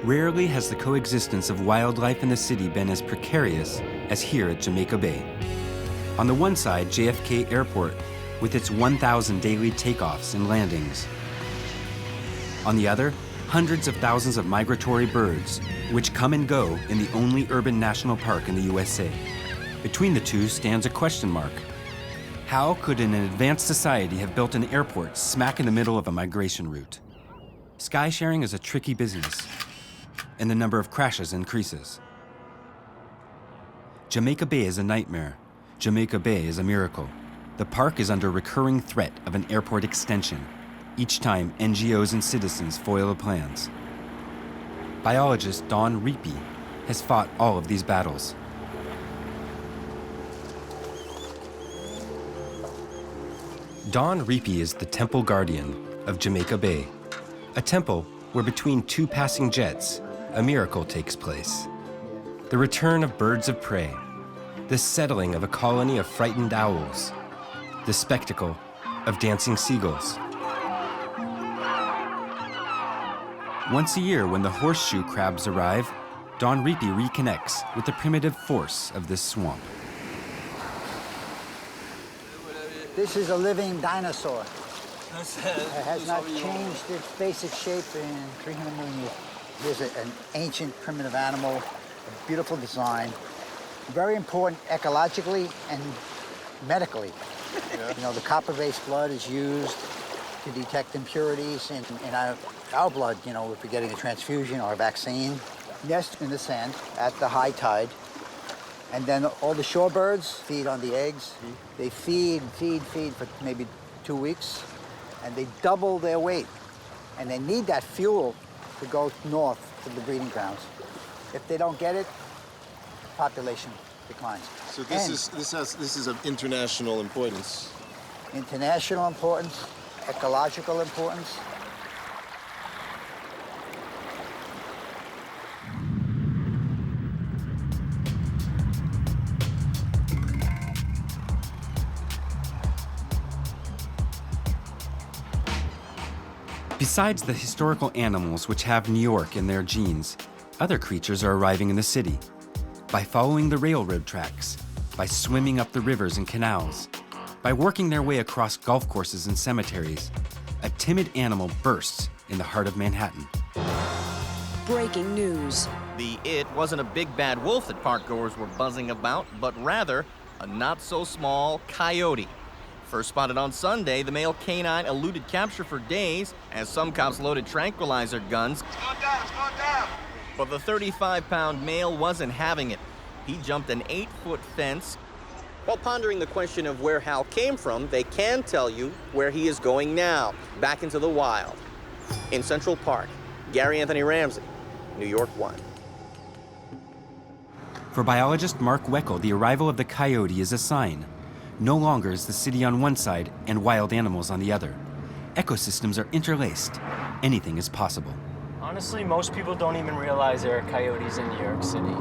Rarely has the coexistence of wildlife in the city been as precarious as here at Jamaica Bay. On the one side, JFK Airport, with its 1,000 daily takeoffs and landings. On the other, hundreds of thousands of migratory birds, which come and go in the only urban national park in the USA. Between the two stands a question mark. How could an advanced society have built an airport smack in the middle of a migration route? Sky sharing is a tricky business, and the number of crashes increases. Jamaica Bay is a nightmare. Jamaica Bay is a miracle. The park is under recurring threat of an airport extension, each time NGOs and citizens foil the plans. Biologist Don Reapy has fought all of these battles. Don Reapy is the temple guardian of Jamaica Bay, a temple where between two passing jets, a miracle takes place. The return of birds of prey, the settling of a colony of frightened owls, the spectacle of dancing seagulls. Once a year, when the horseshoe crabs arrive, Don Reapy reconnects with the primitive force of this swamp. This is a living dinosaur. It has not changed its basic shape in 300 million years. Here's an ancient primitive animal, a beautiful design, very important ecologically and medically. Yeah. You know, the copper-based blood is used to detect impurities in our blood, you know, if we're getting a transfusion or a vaccine. Nest in the sand at the high tide. And then all the shorebirds feed on the eggs. They feed for maybe 2 weeks, and they double their weight. And they need that fuel to go north to the breeding grounds. If they don't get it, population declines. So this is of international importance. International importance, ecological importance. Besides the historical animals which have New York in their genes, other creatures are arriving in the city. By following the railroad tracks, by swimming up the rivers and canals, by working their way across golf courses and cemeteries, a timid animal bursts in the heart of Manhattan. Breaking news. The it wasn't a big bad wolf that parkgoers were buzzing about, but rather a not-so-small coyote. First spotted on Sunday, the male canine eluded capture for days as some cops loaded tranquilizer guns. It's going down. But the 35-pound male wasn't having it. He jumped an 8-foot fence. While pondering the question of where Hal came from, they can tell you where he is going now, back into the wild. In Central Park, Gary Anthony Ramsey, New York 1. For biologist Mark Weckel, the arrival of the coyote is a sign. No longer is the city on one side and wild animals on the other. Ecosystems are interlaced. Anything is possible. Honestly, most people don't even realize there are coyotes in New York City.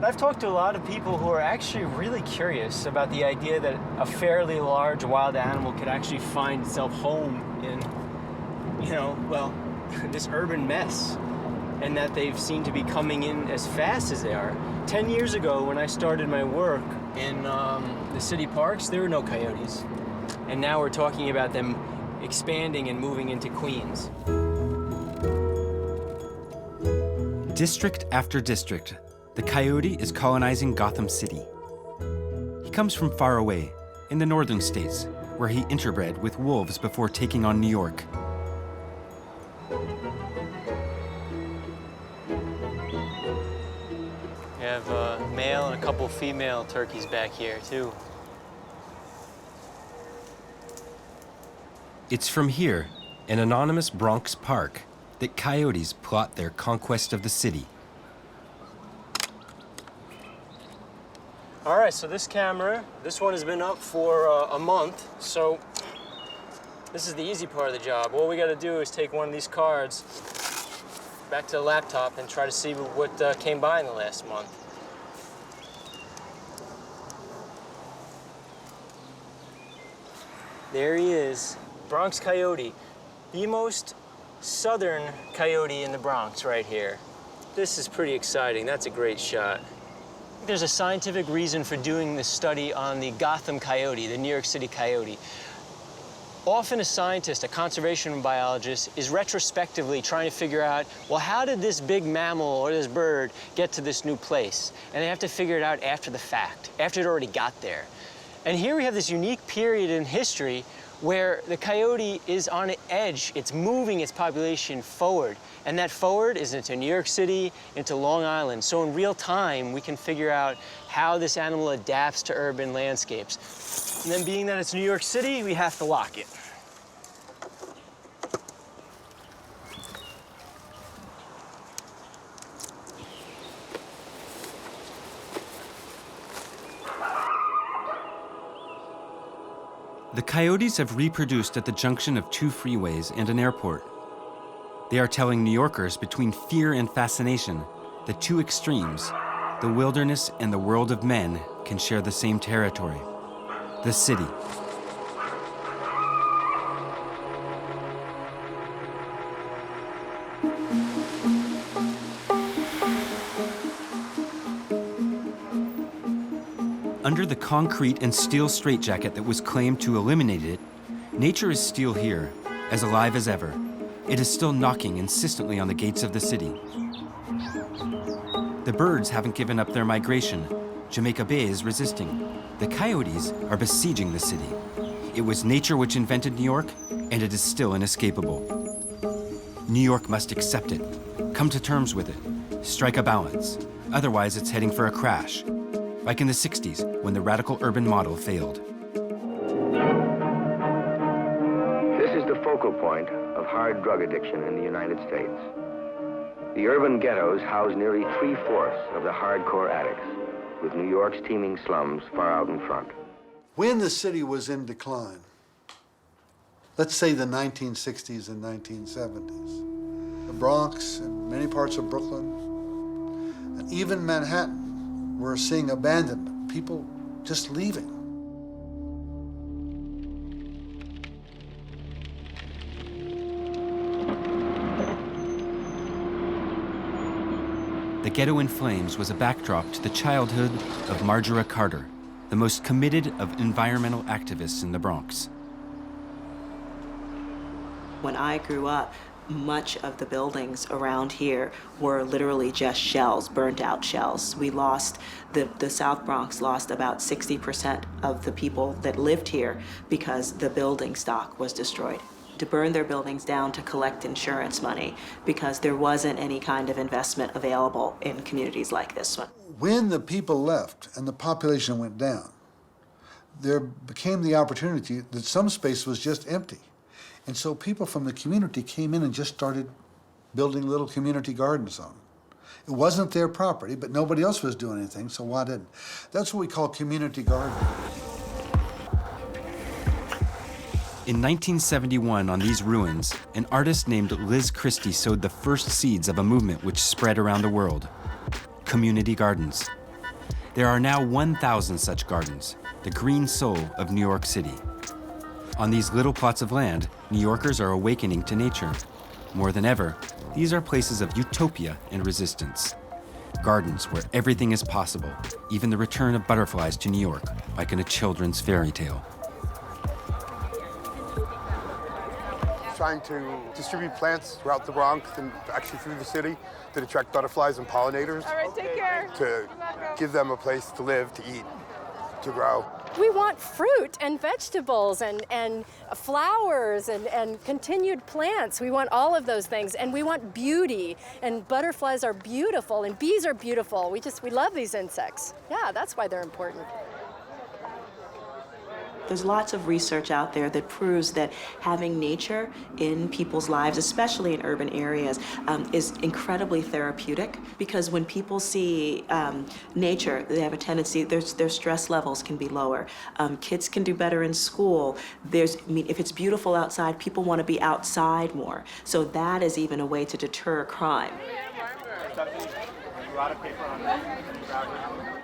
I've talked to a lot of people who are actually really curious about the idea that a fairly large wild animal could actually find itself home in, this urban mess, and that they've seemed to be coming in as fast as they are. 10 years ago, when I started my work in the city parks, there were no coyotes. And now we're talking about them expanding and moving into Queens. District after district, the coyote is colonizing Gotham City. He comes from far away, in the northern states, where he interbred with wolves before taking on New York. We have a male and a couple female turkeys back here, too. It's from here, an anonymous Bronx park, that coyotes plot their conquest of the city. All right, so this camera, this one has been up for a month, so this is the easy part of the job. All we got to do is take one of these cards back to the laptop and try to see what came by in the last month. There he is, Bronx coyote, the most southern coyote in the Bronx right here. This is pretty exciting. That's a great shot. There's a scientific reason for doing this study on the Gotham coyote, the New York City coyote. Often a scientist, a conservation biologist, is retrospectively trying to figure out, well, how did this big mammal or this bird get to this new place? And they have to figure it out after the fact, after it already got there. And here we have this unique period in history where the coyote is on an edge. It's moving its population forward. And that forward is into New York City, into Long Island. So in real time, we can figure out how this animal adapts to urban landscapes. And then being that it's New York City, we have to lock it. The coyotes have reproduced at the junction of two freeways and an airport. They are telling New Yorkers between fear and fascination that two extremes, the wilderness and the world of men, can share the same territory, the city. Under the concrete and steel straitjacket that was claimed to eliminate it, nature is still here, as alive as ever. It is still knocking insistently on the gates of the city. The birds haven't given up their migration. Jamaica Bay is resisting. The coyotes are besieging the city. It was nature which invented New York, and it is still inescapable. New York must accept it, come to terms with it, strike a balance. Otherwise, it's heading for a crash. Like in the 60s, when the radical urban model failed. This is the focal point of hard drug addiction in the United States. The urban ghettos house nearly 3/4 of the hardcore addicts, with New York's teeming slums far out in front. When the city was in decline, let's say the 1960s and 1970s, the Bronx and many parts of Brooklyn, and even Manhattan, we're seeing abandonment, people just leaving. The Ghetto in Flames was a backdrop to the childhood of Marjorie Carter, the most committed of environmental activists in the Bronx. When I grew up, much of the buildings around here were literally just shells, burnt out shells. We lost, the South Bronx lost about 60% of the people that lived here because the building stock was destroyed. To burn their buildings down to collect insurance money because there wasn't any kind of investment available in communities like this one. When the people left and the population went down, there became the opportunity that some space was just empty. And so people from the community came in and just started building little community gardens on it. It wasn't their property, but nobody else was doing anything, so why didn't? That's what we call community gardening. In 1971, on these ruins, an artist named Liz Christie sowed the first seeds of a movement which spread around the world: community gardens. There are now 1,000 such gardens, the green soul of New York City. On these little plots of land, New Yorkers are awakening to nature. More than ever, these are places of utopia and resistance. Gardens where everything is possible, even the return of butterflies to New York, like in a children's fairy tale. Trying to distribute plants throughout the Bronx and actually through the city that attract butterflies and pollinators. All right, take care. To give them a place to live, to eat, to grow. We want fruit and vegetables and flowers and continued plants. We want all of those things, and we want beauty, and butterflies are beautiful and bees are beautiful. We love these insects. Yeah, that's why they're important. There's lots of research out there that proves that having nature in people's lives, especially in urban areas, is incredibly therapeutic, because when people see nature, they have a tendency, their stress levels can be lower. Kids can do better in school. If it's beautiful outside, people want to be outside more. So that is even a way to deter crime. A lot of paper on that.